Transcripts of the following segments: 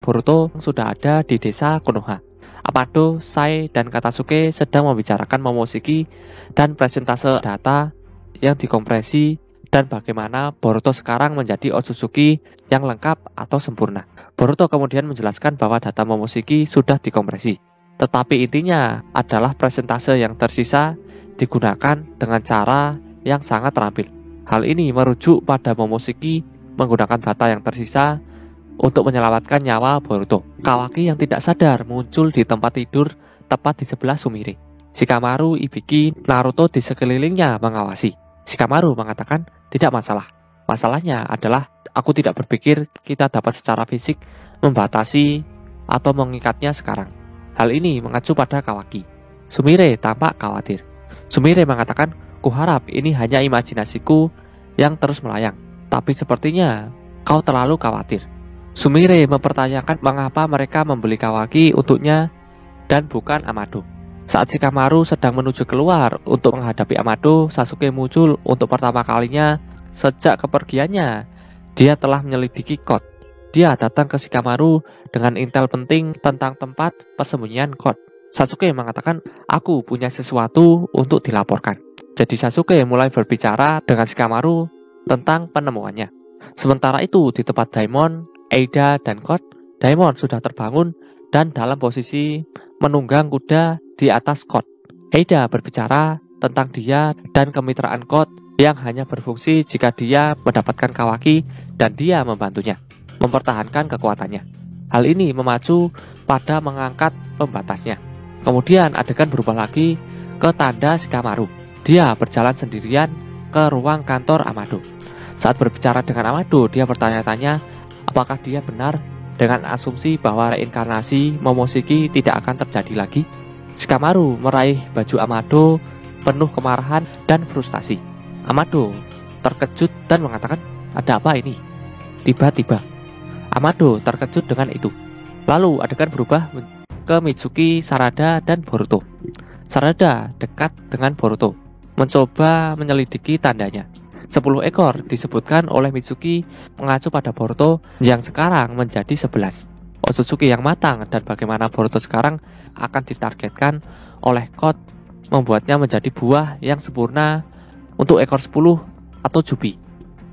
Boruto sudah ada di desa Konoha. Amado, Sai, dan Katasuke sedang membicarakan Momoshiki dan presentase data yang dikompresi dan bagaimana Boruto sekarang menjadi Otsutsuki yang lengkap atau sempurna. Boruto kemudian menjelaskan bahwa data Momoshiki sudah dikompresi, tetapi intinya adalah presentase yang tersisa digunakan dengan cara yang sangat terampil. Hal ini merujuk pada Momoshiki menggunakan data yang tersisa untuk menyelamatkan nyawa Boruto. Kawaki yang tidak sadar muncul di tempat tidur tepat di sebelah Sumire. Shikamaru, Ibiki, Naruto di sekelilingnya mengawasi. Shikamaru mengatakan, tidak masalah. Masalahnya adalah aku tidak berpikir kita dapat secara fisik membatasi atau mengikatnya sekarang. Hal ini mengacu pada Kawaki. Sumire tampak khawatir. Sumire mengatakan, kuharap ini hanya imajinasiku yang terus melayang. Tapi sepertinya kau terlalu khawatir. Sumire mempertanyakan mengapa mereka membeli Kawaki untuknya dan bukan Amado. Saat Shikamaru sedang menuju keluar untuk menghadapi Amado, Sasuke muncul untuk pertama kalinya sejak kepergiannya. Dia telah menyelidiki Code. Dia datang ke Shikamaru dengan intel penting tentang tempat persembunyian Code. Sasuke mengatakan, aku punya sesuatu untuk dilaporkan. Jadi Sasuke mulai berbicara dengan Shikamaru tentang penemuannya. Sementara itu di tempat Daimon, Eida, dan Code, Daimon sudah terbangun dan dalam posisi menunggang kuda di atas Code. Eida berbicara tentang dia dan kemitraan Code yang hanya berfungsi jika dia mendapatkan Kawaki dan dia membantunya mempertahankan kekuatannya. Hal ini memacu pada mengangkat pembatasnya. Kemudian adegan berubah lagi ke tanda Shikamaru. Dia berjalan sendirian ke ruang kantor Amado. Saat berbicara dengan Amado, dia bertanya-tanya apakah dia benar dengan asumsi bahwa reinkarnasi Momoshiki tidak akan terjadi lagi. Shikamaru meraih baju Amado penuh kemarahan dan frustasi. Amado terkejut dan mengatakan, ada apa ini? Tiba-tiba Amado terkejut dengan itu. Lalu adegan berubah ke Mitsuki, Sarada, dan Boruto. Sarada dekat dengan Boruto, mencoba menyelidiki tandanya. 10 ekor disebutkan oleh Mitsuki mengacu pada Boruto yang sekarang menjadi 11. Otsutsuki yang matang dan bagaimana Boruto sekarang akan ditargetkan oleh Code membuatnya menjadi buah yang sempurna untuk ekor 10 atau Jubi.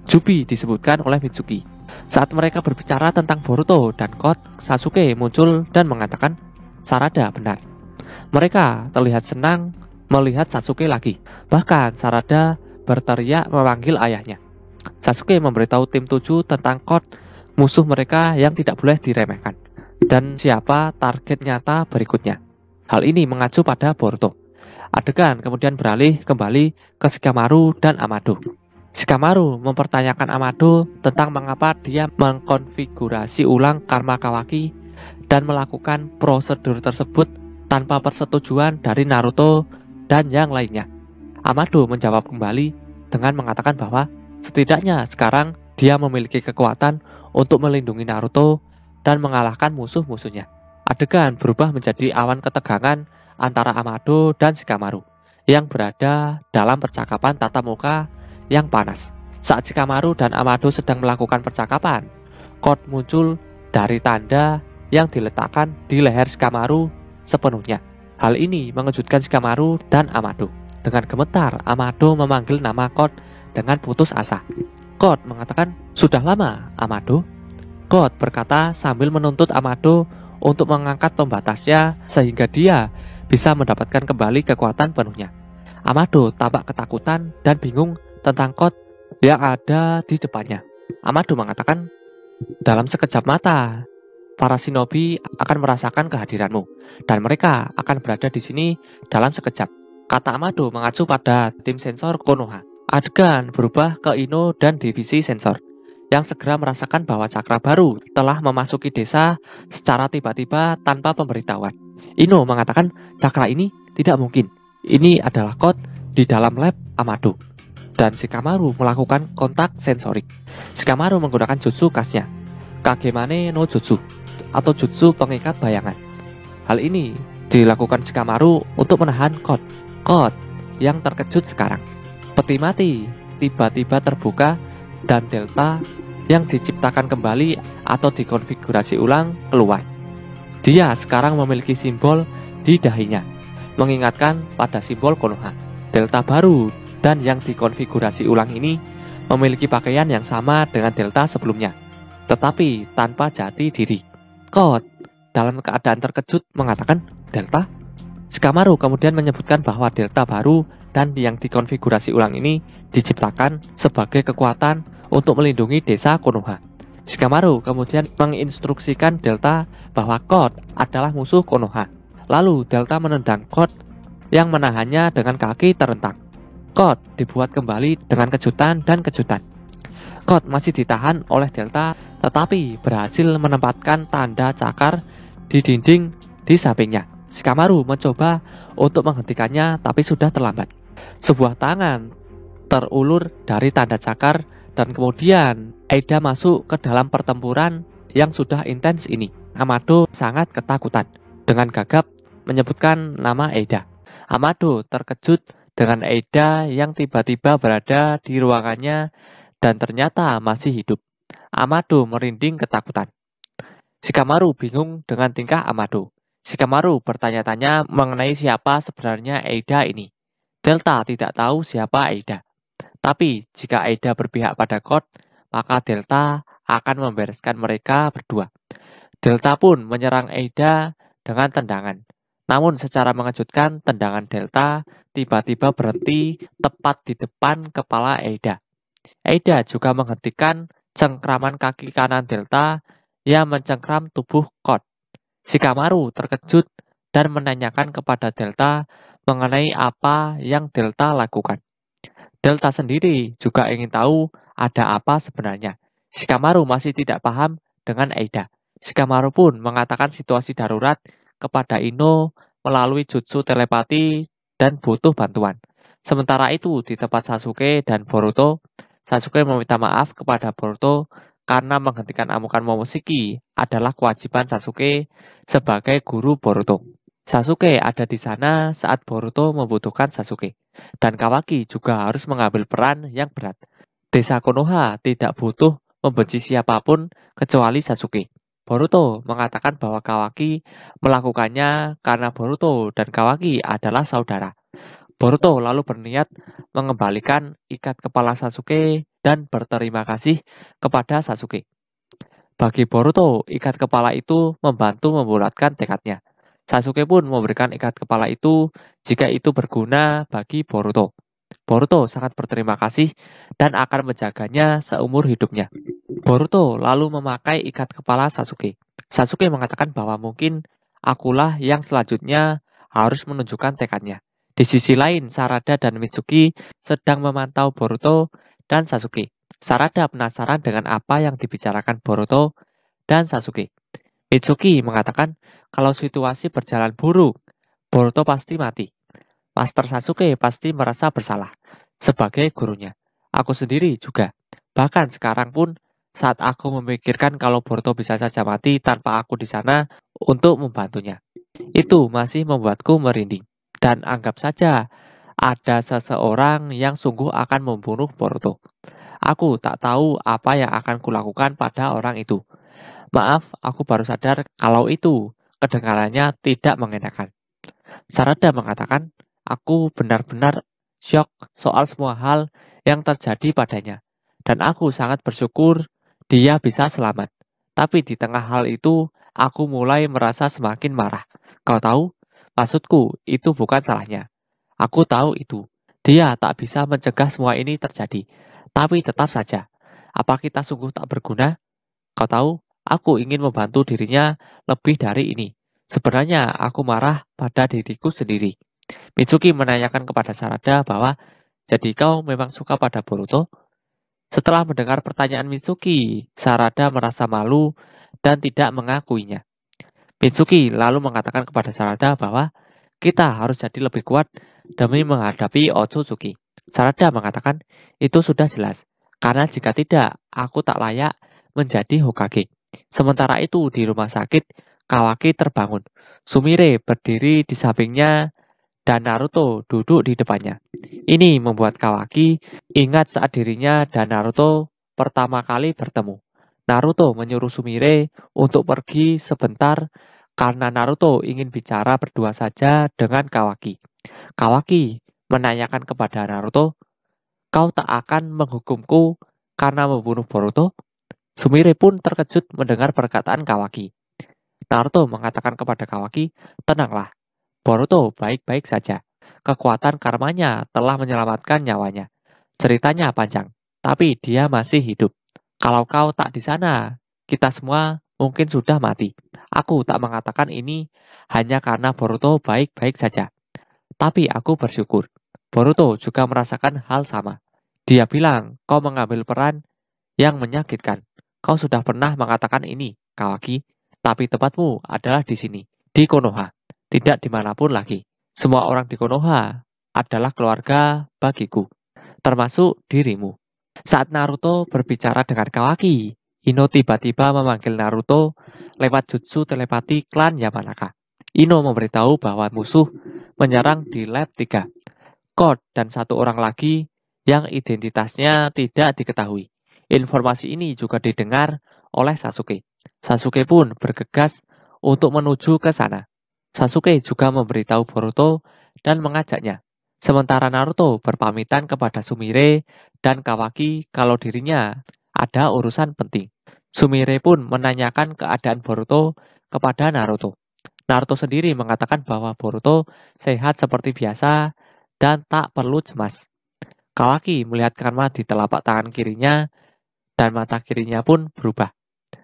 Jubi disebutkan oleh Mitsuki. Saat mereka berbicara tentang Boruto dan Code, Sasuke muncul dan mengatakan, Sarada benar. Mereka terlihat senang melihat Sasuke lagi. Bahkan Sarada berteriak memanggil ayahnya. Sasuke memberitahu tim 7 tentang Code, musuh mereka yang tidak boleh diremehkan, dan siapa target nyata berikutnya. Hal ini mengacu pada Boruto. Adegan kemudian beralih kembali ke Shikamaru dan Amado. Shikamaru mempertanyakan Amado tentang mengapa dia mengkonfigurasi ulang karma Kawaki dan melakukan prosedur tersebut tanpa persetujuan dari Naruto dan yang lainnya. Amado menjawab kembali dengan mengatakan bahwa setidaknya sekarang dia memiliki kekuatan untuk melindungi Naruto dan mengalahkan musuh-musuhnya. Adegan berubah menjadi awan ketegangan antara Amado dan Shikamaru yang berada dalam percakapan tatap muka yang panas. Saat Shikamaru dan Amado sedang melakukan percakapan, Code muncul dari tanda yang diletakkan di leher Shikamaru sepenuhnya. Hal ini mengejutkan Shikamaru dan Amado. Dengan gemetar, Amado memanggil nama Code dengan putus asa. Code mengatakan, sudah lama, Amado. Code berkata sambil menuntut Amado untuk mengangkat pembatasnya sehingga dia bisa mendapatkan kembali kekuatan penuhnya. Amado tampak ketakutan dan bingung tentang Code yang ada di depannya. Amado mengatakan, dalam sekejap mata, para shinobi akan merasakan kehadiranmu dan mereka akan berada di sini dalam sekejap. Kata Amado mengacu pada tim sensor Konoha. Adegan berubah ke Ino dan divisi sensor yang segera merasakan bahwa cakra baru telah memasuki desa secara tiba-tiba tanpa pemberitahuan. Ino mengatakan cakra ini tidak mungkin. Ini adalah Code di dalam lab Amado. Dan Shikamaru melakukan kontak sensorik. Shikamaru menggunakan jutsu khasnya, Kagemane no Jutsu atau jutsu pengikat bayangan. Hal ini dilakukan Shikamaru untuk menahan Code yang terkejut sekarang. Peti mati tiba-tiba terbuka dan Delta yang diciptakan kembali atau dikonfigurasi ulang keluar. Dia sekarang memiliki simbol di dahinya, mengingatkan pada simbol Konoha. Delta baru dan yang dikonfigurasi ulang ini memiliki pakaian yang sama dengan Delta sebelumnya, tetapi tanpa jati diri. Code dalam keadaan terkejut mengatakan, "Delta?" Shikamaru kemudian menyebutkan bahwa Delta baru dan yang dikonfigurasi ulang ini diciptakan sebagai kekuatan untuk melindungi desa Konoha. Shikamaru kemudian menginstruksikan Delta bahwa Code adalah musuh Konoha. Lalu Delta menendang Code yang menahannya dengan kaki terentang. Code dibuat kembali dengan kejutan dan kejutan. Code masih ditahan oleh Delta, tetapi berhasil menempatkan tanda cakar di dinding di sampingnya. Shikamaru mencoba untuk menghentikannya, tapi sudah terlambat. Sebuah tangan terulur dari tanda cakar dan kemudian Eida masuk ke dalam pertempuran yang sudah intens ini. Amado sangat ketakutan. Dengan gagap menyebutkan nama Eida. Amado terkejut dengan Eida yang tiba-tiba berada di ruangannya dan ternyata masih hidup. Amado merinding ketakutan. Shikamaru bingung dengan tingkah Amado. Shikamaru bertanya-tanya mengenai siapa sebenarnya Eida ini. Delta tidak tahu siapa Eida. Tapi jika Eida berpihak pada Code, maka Delta akan membereskan mereka berdua. Delta pun menyerang Eida dengan tendangan. Namun secara mengejutkan, tendangan Delta tiba-tiba berhenti tepat di depan kepala Eida. Eida juga menghentikan cengkraman kaki kanan Delta yang mencengkram tubuh Code. Shikamaru terkejut dan menanyakan kepada Delta mengenai apa yang Delta lakukan. Delta sendiri juga ingin tahu ada apa sebenarnya. Shikamaru masih tidak paham dengan Eida. Shikamaru pun mengatakan situasi darurat kepada Ino melalui jutsu telepati dan butuh bantuan. Sementara itu di tempat Sasuke dan Boruto, Sasuke meminta maaf kepada Boruto karena menghentikan amukan Momoshiki adalah kewajiban Sasuke sebagai guru Boruto. Sasuke ada di sana saat Boruto membutuhkan Sasuke. Dan Kawaki juga harus mengambil peran yang berat. Desa Konoha tidak butuh membenci siapapun kecuali Sasuke. Boruto mengatakan bahwa Kawaki melakukannya karena Boruto dan Kawaki adalah saudara. Boruto lalu berniat mengembalikan ikat kepala Sasuke dan berterima kasih kepada Sasuke. Bagi Boruto, ikat kepala itu membantu membulatkan tekadnya. Sasuke pun memberikan ikat kepala itu jika itu berguna bagi Boruto. Boruto sangat berterima kasih dan akan menjaganya seumur hidupnya. Boruto lalu memakai ikat kepala Sasuke. Sasuke mengatakan bahwa mungkin akulah yang selanjutnya harus menunjukkan tekadnya. Di sisi lain, Sarada dan Mitsuki sedang memantau Boruto dan Sasuke. Sarada penasaran dengan apa yang dibicarakan Boruto dan Sasuke. Mitsuki mengatakan kalau situasi berjalan buruk, Boruto pasti mati. Master Sasuke pasti merasa bersalah sebagai gurunya. Aku sendiri juga. Bahkan sekarang pun saat aku memikirkan kalau Boruto bisa saja mati tanpa aku di sana untuk membantunya. Itu masih membuatku merinding. Dan anggap saja ada seseorang yang sungguh akan membunuh Boruto. Aku tak tahu apa yang akan kulakukan pada orang itu. Maaf, aku baru sadar kalau itu kedengarannya tidak mengenakan. Sarada mengatakan, aku benar-benar syok soal semua hal yang terjadi padanya. Dan aku sangat bersyukur dia bisa selamat. Tapi di tengah hal itu, aku mulai merasa semakin marah. Kau tahu, maksudku itu bukan salahnya. Aku tahu itu. Dia tak bisa mencegah semua ini terjadi. Tapi tetap saja, apa kita sungguh tak berguna? Kau tahu, aku ingin membantu dirinya lebih dari ini. Sebenarnya aku marah pada diriku sendiri. Mitsuki menanyakan kepada Sarada bahwa, jadi kau memang suka pada Boruto? Setelah mendengar pertanyaan Mitsuki, Sarada merasa malu dan tidak mengakuinya. Mitsuki lalu mengatakan kepada Sarada bahwa kita harus jadi lebih kuat demi menghadapi Otsutsuki. Sarada mengatakan, itu sudah jelas. Karena jika tidak, aku tak layak menjadi Hokage. Sementara itu di rumah sakit, Kawaki terbangun. Sumire berdiri di sampingnya dan Naruto duduk di depannya. Ini membuat Kawaki ingat saat dirinya dan Naruto pertama kali bertemu. Naruto menyuruh Sumire untuk pergi sebentar karena Naruto ingin bicara berdua saja dengan Kawaki. Kawaki menanyakan kepada Naruto, "Kau tak akan menghukumku karena membunuh Boruto?" Sumire pun terkejut mendengar perkataan Kawaki. Naruto mengatakan kepada Kawaki, "Tenanglah, Boruto baik-baik saja. Kekuatan karmanya telah menyelamatkan nyawanya. Ceritanya panjang, tapi dia masih hidup. Kalau kau tak di sana, kita semua mungkin sudah mati. Aku tak mengatakan ini hanya karena Boruto baik-baik saja. Tapi aku bersyukur. Boruto juga merasakan hal sama. Dia bilang, kau mengambil peran yang menyakitkan. Kau sudah pernah mengatakan ini, Kawaki. Tapi tempatmu adalah di sini, di Konoha. Tidak dimanapun lagi. Semua orang di Konoha adalah keluarga bagiku, termasuk dirimu." Saat Naruto berbicara dengan Kawaki, Ino tiba-tiba memanggil Naruto lewat jutsu telepati klan Yamanaka. Ino memberitahu bahwa musuh menyerang di lab 3. Code dan satu orang lagi yang identitasnya tidak diketahui. Informasi ini juga didengar oleh Sasuke. Sasuke pun bergegas untuk menuju ke sana. Sasuke juga memberitahu Boruto dan mengajaknya. Sementara Naruto berpamitan kepada Sumire dan Kawaki kalau dirinya ada urusan penting. Sumire pun menanyakan keadaan Boruto kepada Naruto. Naruto sendiri mengatakan bahwa Boruto sehat seperti biasa dan tak perlu cemas. Kawaki melihat karma di telapak tangan kirinya dan mata kirinya pun berubah.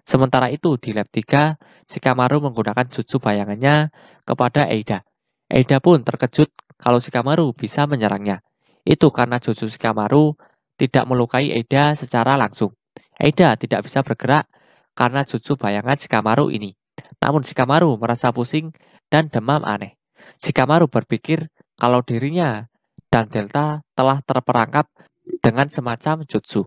Sementara itu di lab 3, Shikamaru menggunakan jutsu bayangannya kepada Eida. Eida pun terkejut kalau Shikamaru bisa menyerangnya. Itu karena jutsu Shikamaru tidak melukai Eida secara langsung. Eida tidak bisa bergerak karena jutsu bayangan Shikamaru ini. Namun Shikamaru merasa pusing dan demam aneh. Shikamaru berpikir kalau dirinya dan Delta telah terperangkap dengan semacam jutsu.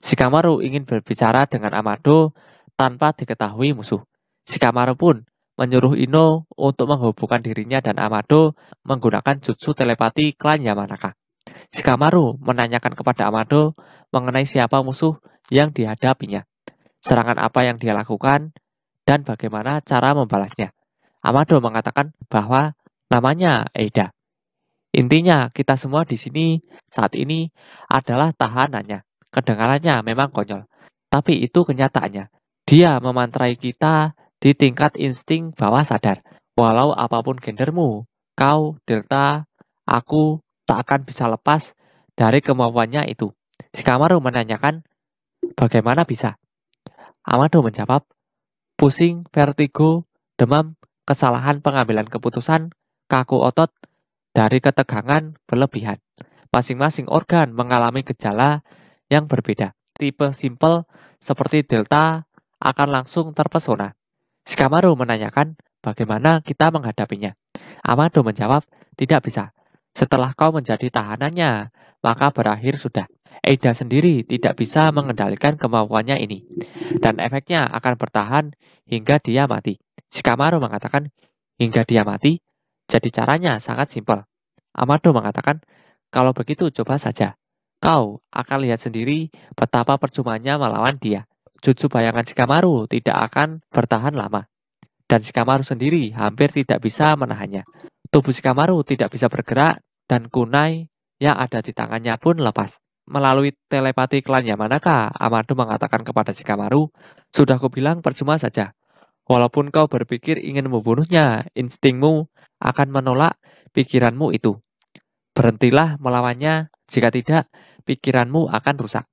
Shikamaru ingin berbicara dengan Amado tanpa diketahui musuh. Shikamaru pun menyuruh Ino untuk menghubungkan dirinya dan Amado menggunakan jutsu telepati klan Yamanaka. Shikamaru menanyakan kepada Amado mengenai siapa musuh yang dihadapinya, serangan apa yang dia lakukan, dan bagaimana cara membalasnya. Amado mengatakan bahwa namanya Eida. Intinya, kita semua di sini saat ini adalah tahanannya. Kedengarannya memang konyol, tapi itu kenyataannya. Dia memantrai kita di tingkat insting bawah sadar. Walau apapun gendermu, kau, Delta, aku tak akan bisa lepas dari kemauannya itu. Shikamaru menanyakan, bagaimana bisa? Amado menjawab, pusing, vertigo, demam, kesalahan pengambilan keputusan, kaku otot, dari ketegangan berlebihan. Masing-masing organ mengalami gejala yang berbeda. Tipe simple seperti Delta akan langsung terpesona. Shikamaru menanyakan bagaimana kita menghadapinya. Amado menjawab, tidak bisa. Setelah kau menjadi tahanannya, maka berakhir sudah. Eida sendiri tidak bisa mengendalikan kemampuannya ini. Dan efeknya akan bertahan hingga dia mati. Shikamaru mengatakan, hingga dia mati, jadi caranya sangat simpel. Amado mengatakan, kalau begitu coba saja. Kau akan lihat sendiri betapa percumanya melawan dia. Jutsu bayangan Shikamaru tidak akan bertahan lama. Dan Shikamaru sendiri hampir tidak bisa menahannya. Tubuh Shikamaru tidak bisa bergerak dan kunai yang ada di tangannya pun lepas. Melalui telepati klan Yamanaka, Amado mengatakan kepada Shikamaru, sudah kubilang percuma saja. Walaupun kau berpikir ingin membunuhnya, instingmu akan menolak pikiranmu itu. Berhentilah melawannya, jika tidak, pikiranmu akan rusak.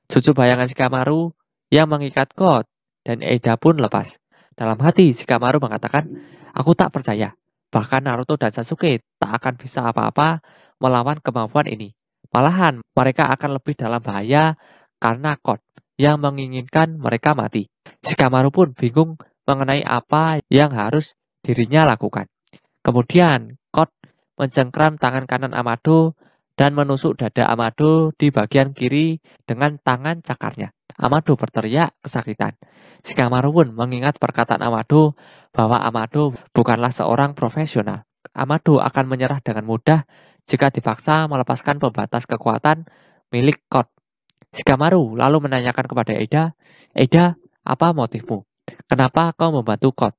Jutsu bayangan Shikamaru yang mengikat Code dan Eida pun lepas. Dalam hati, Shikamaru mengatakan, aku tak percaya. Bahkan Naruto dan Sasuke tak akan bisa apa-apa melawan kemampuan ini. Malahan, mereka akan lebih dalam bahaya karena Code yang menginginkan mereka mati. Shikamaru pun bingung mengenai apa yang harus dirinya lakukan. Kemudian, Code mencengkram tangan kanan Amado dan menusuk dada Amado di bagian kiri dengan tangan cakarnya. Amado berteriak kesakitan. Shikamaru pun mengingat perkataan Amado bahwa Amado bukanlah seorang profesional. Amado akan menyerah dengan mudah jika dipaksa melepaskan pembatas kekuatan milik Code. Shikamaru lalu menanyakan kepada Eida, Eida, apa motifmu? Kenapa kau membantu Kot?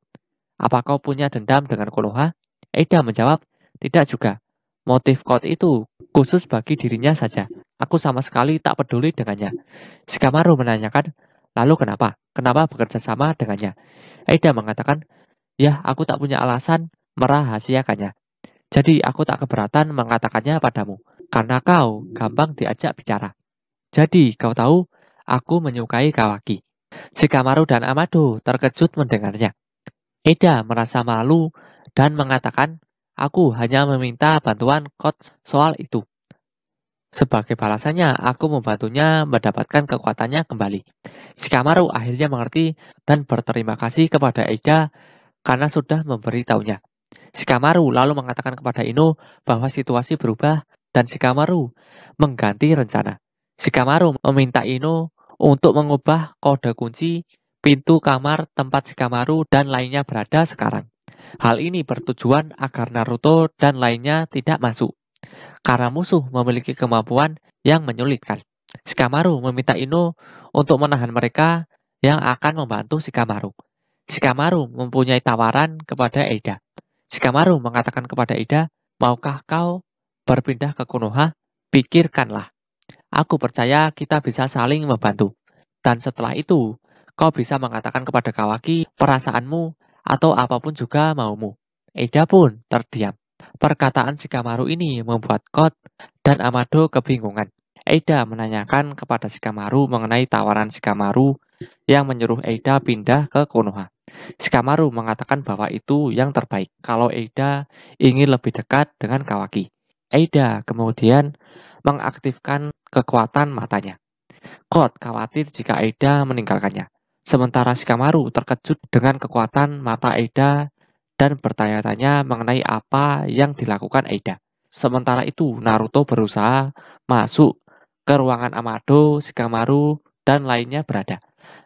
Apa kau punya dendam dengan Konoha? Eida menjawab, tidak juga. Motif Kot itu khusus bagi dirinya saja. Aku sama sekali tak peduli dengannya. Shikamaru menanyakan, lalu kenapa? Kenapa bekerja sama dengannya? Eida mengatakan, ya aku tak punya alasan merahasiakannya. Jadi aku tak keberatan mengatakannya padamu, karena kau gampang diajak bicara. Jadi kau tahu, aku menyukai Kawaki. Shikamaru dan Amado terkejut mendengarnya. Eida merasa malu dan mengatakan, aku hanya meminta bantuan Kot soal itu. Sebagai balasannya, aku membantunya mendapatkan kekuatannya kembali. Shikamaru akhirnya mengerti dan berterima kasih kepada Eida karena sudah memberitahunya. Shikamaru lalu mengatakan kepada Ino bahwa situasi berubah dan Shikamaru mengganti rencana. Shikamaru meminta Ino untuk mengubah kode kunci pintu kamar tempat Shikamaru dan lainnya berada sekarang. Hal ini bertujuan agar Naruto dan lainnya tidak masuk, karena musuh memiliki kemampuan yang menyulitkan. Shikamaru meminta Ino untuk menahan mereka yang akan membantu Shikamaru. Shikamaru mempunyai tawaran kepada Eida. Shikamaru mengatakan kepada Eida, maukah kau berpindah ke Konoha? Pikirkanlah. Aku percaya kita bisa saling membantu. Dan setelah itu, kau bisa mengatakan kepada Kawaki perasaanmu atau apapun juga maumu. Eida pun terdiam. Perkataan Shikamaru ini membuat Kot dan Amado kebingungan. Eida menanyakan kepada Shikamaru mengenai tawaran Shikamaru yang menyuruh Eida pindah ke Konoha. Shikamaru mengatakan bahwa itu yang terbaik kalau Eida ingin lebih dekat dengan Kawaki. Eida kemudian mengaktifkan kekuatan matanya. Kot khawatir jika Eida meninggalkannya. Sementara Shikamaru terkejut dengan kekuatan mata Eida dan bertanya-tanya mengenai apa yang dilakukan Eida. Sementara itu, Naruto berusaha masuk ke ruangan Amado, Shikamaru, dan lainnya berada.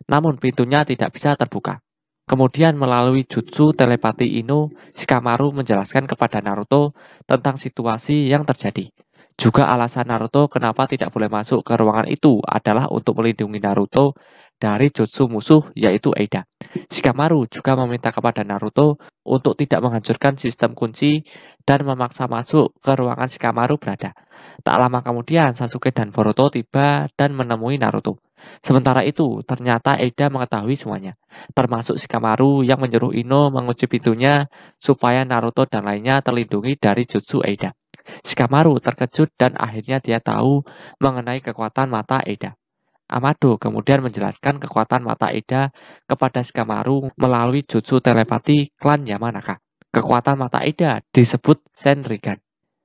Namun pintunya tidak bisa terbuka. Kemudian melalui jutsu telepati Ino, Shikamaru menjelaskan kepada Naruto tentang situasi yang terjadi. Juga alasan Naruto kenapa tidak boleh masuk ke ruangan itu adalah untuk melindungi Naruto dari jutsu musuh yaitu Eida. Shikamaru juga meminta kepada Naruto untuk tidak menghancurkan sistem kunci dan memaksa masuk ke ruangan Shikamaru berada. Tak lama kemudian Sasuke dan Boruto tiba dan menemui Naruto. Sementara itu, ternyata Eida mengetahui semuanya, termasuk Shikamaru yang menyuruh Ino mengunci pintunya supaya Naruto dan lainnya terlindungi dari jutsu Eida. Shikamaru terkejut dan akhirnya dia tahu mengenai kekuatan mata Eida. Amado kemudian menjelaskan kekuatan mata Eida kepada Shikamaru melalui jutsu telepati klan Yamanaka. Kekuatan mata Eida disebut Senrigan.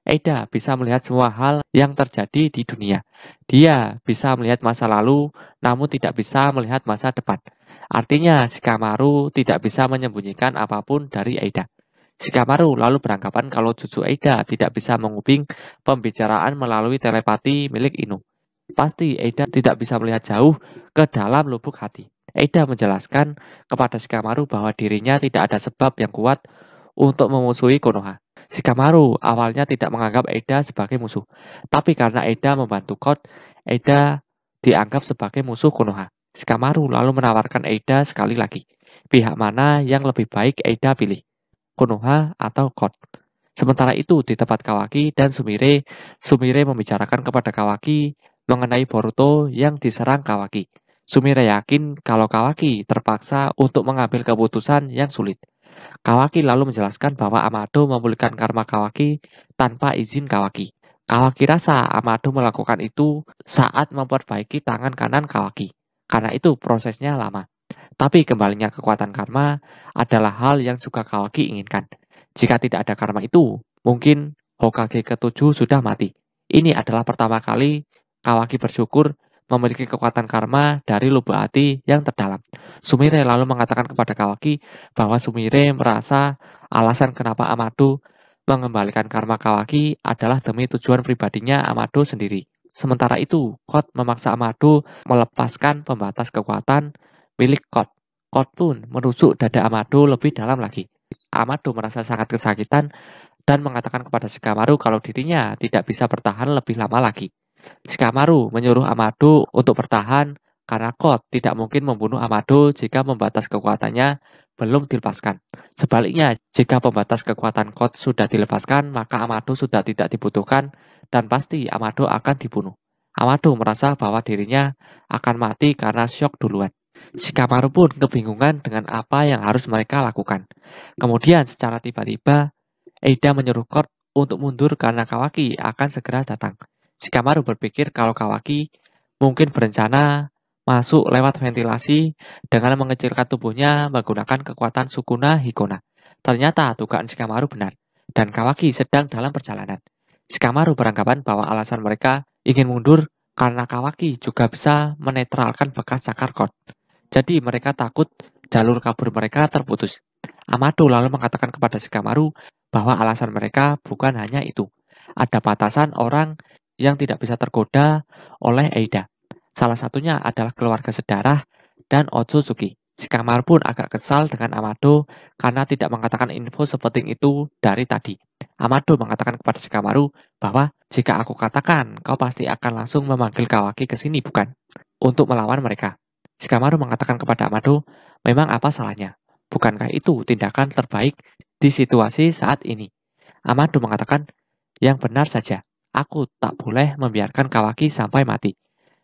Eida bisa melihat semua hal yang terjadi di dunia. Dia bisa melihat masa lalu, namun tidak bisa melihat masa depan. Artinya, Shikamaru tidak bisa menyembunyikan apapun dari Eida. Shikamaru lalu beranggapan kalau jutsu Eida tidak bisa menguping pembicaraan melalui telepati milik Ino. Pasti Eida tidak bisa melihat jauh ke dalam lubuk hati. Eida menjelaskan kepada Shikamaru bahwa dirinya tidak ada sebab yang kuat untuk memusuhi Konoha. Shikamaru awalnya tidak menganggap Eida sebagai musuh, tapi karena Eida membantu Kot, Eida dianggap sebagai musuh Konoha. Shikamaru lalu menawarkan Eida sekali lagi. Pihak mana yang lebih baik Eida pilih? Konoha atau Kot? Sementara itu di tempat Kawaki dan Sumire, Sumire membicarakan kepada Kawaki mengenai Boruto yang diserang Kawaki. Sumire yakin kalau Kawaki terpaksa untuk mengambil keputusan yang sulit. Kawaki lalu menjelaskan bahwa Amado memulihkan karma Kawaki tanpa izin Kawaki. Kawaki rasa Amado melakukan itu saat memperbaiki tangan kanan Kawaki. Karena itu prosesnya lama. Tapi kembalinya kekuatan karma adalah hal yang juga Kawaki inginkan. Jika tidak ada karma itu, mungkin Hokage ke-7 sudah mati. Ini adalah pertama kali Kawaki bersyukur memiliki kekuatan karma dari lubuk hati yang terdalam. Sumire lalu mengatakan kepada Kawaki bahwa Sumire merasa alasan kenapa Amado mengembalikan karma Kawaki adalah demi tujuan pribadinya Amado sendiri. Sementara itu, Kot memaksa Amado melepaskan pembatas kekuatan milik Kot. Kot pun menusuk dada Amado lebih dalam lagi. Amado merasa sangat kesakitan dan mengatakan kepada Shikamaru kalau dirinya tidak bisa bertahan lebih lama lagi. Shikamaru menyuruh Amado untuk bertahan karena Code tidak mungkin membunuh Amado jika pembatas kekuatannya belum dilepaskan. Sebaliknya, jika pembatas kekuatan Code sudah dilepaskan, maka Amado sudah tidak dibutuhkan dan pasti Amado akan dibunuh. Amado merasa bahwa dirinya akan mati karena syok duluan. Shikamaru pun kebingungan dengan apa yang harus mereka lakukan. Kemudian secara tiba-tiba, Eida menyuruh Code untuk mundur karena Kawaki akan segera datang. Shikamaru berpikir kalau Kawaki mungkin berencana masuk lewat ventilasi dengan mengecilkan tubuhnya menggunakan kekuatan Sukuna Hikona. Ternyata dugaan Shikamaru benar, dan Kawaki sedang dalam perjalanan. Shikamaru beranggapan bahwa alasan mereka ingin mundur karena Kawaki juga bisa menetralkan bekas cakar Code. Jadi mereka takut jalur kabur mereka terputus. Amado lalu mengatakan kepada Shikamaru bahwa alasan mereka bukan hanya itu. Ada batasan orang yang tidak bisa tergoda oleh Eida. Salah satunya adalah keluarga sedarah dan Otsutsuki. Shikamaru pun agak kesal dengan Amado karena tidak mengatakan info sepenting itu dari tadi. Amado mengatakan kepada Shikamaru bahwa jika aku katakan, kau pasti akan langsung memanggil Kawaki ke sini, bukan? Untuk melawan mereka. Shikamaru mengatakan kepada Amado, memang apa salahnya? Bukankah itu tindakan terbaik di situasi saat ini? Amado mengatakan, yang benar saja, aku tak boleh membiarkan Kawaki sampai mati.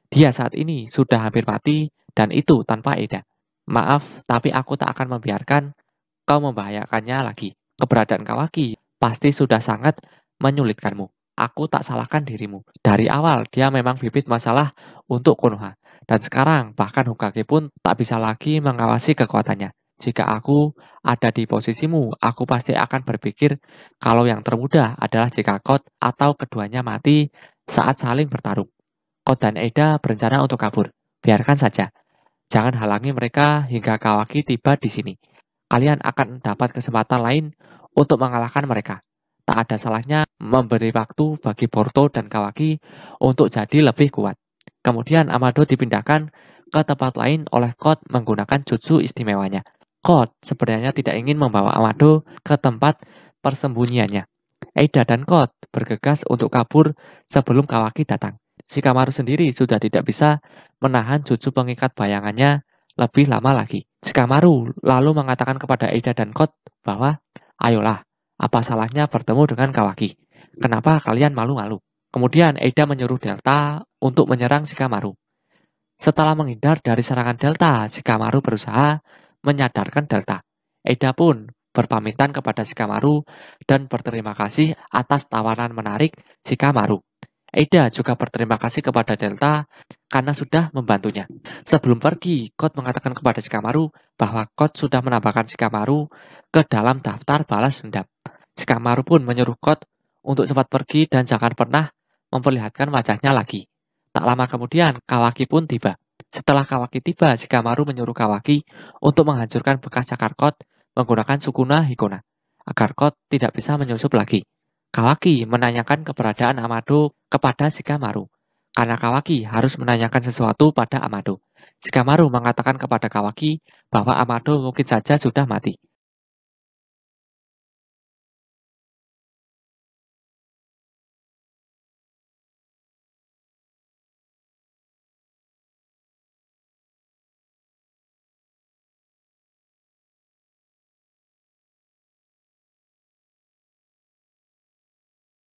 Dia saat ini sudah hampir mati dan itu tanpa Eida. Maaf, tapi aku tak akan membiarkan kau membahayakannya lagi. Keberadaan Kawaki pasti sudah sangat menyulitkanmu. Aku tak salahkan dirimu. Dari awal dia memang bibit masalah untuk Konoha. Dan sekarang bahkan Hokage pun tak bisa lagi mengawasi kekuatannya. Jika aku ada di posisimu, aku pasti akan berpikir kalau yang termudah adalah jika Code atau keduanya mati saat saling bertarung. Code dan Eida berencana untuk kabur. Biarkan saja. Jangan halangi mereka hingga Kawaki tiba di sini. Kalian akan dapat kesempatan lain untuk mengalahkan mereka. Tak ada salahnya memberi waktu bagi Boruto dan Kawaki untuk jadi lebih kuat. Kemudian Amado dipindahkan ke tempat lain oleh Code menggunakan jutsu istimewanya. Code sebenarnya tidak ingin membawa Amado ke tempat persembunyiannya. Eida dan Code bergegas untuk kabur sebelum Kawaki datang. Shikamaru sendiri sudah tidak bisa menahan jutsu pengikat bayangannya lebih lama lagi. Shikamaru lalu mengatakan kepada Eida dan Code bahwa, ayolah, apa salahnya bertemu dengan Kawaki? Kenapa kalian malu-malu? Kemudian Eida menyuruh Delta untuk menyerang Shikamaru. Setelah menghindar dari serangan Delta, Shikamaru berusaha menyadarkan Delta. Eida pun berpamitan kepada Shikamaru dan berterima kasih atas tawaran menarik Shikamaru. Eida juga berterima kasih kepada Delta karena sudah membantunya. Sebelum pergi, Code mengatakan kepada Shikamaru bahwa Code sudah menambahkan Shikamaru ke dalam daftar balas dendam. Shikamaru pun menyuruh Code untuk cepat pergi dan jangan pernah memperlihatkan wajahnya lagi. Tak lama kemudian, Kawaki pun tiba. Setelah Kawaki tiba, Shikamaru menyuruh Kawaki untuk menghancurkan bekas cakar Code menggunakan Sukuna Hikona, agar Code tidak bisa menyusup lagi. Kawaki menanyakan keberadaan Amado kepada Shikamaru, karena Kawaki harus menanyakan sesuatu pada Amado. Shikamaru mengatakan kepada Kawaki bahwa Amado mungkin saja sudah mati.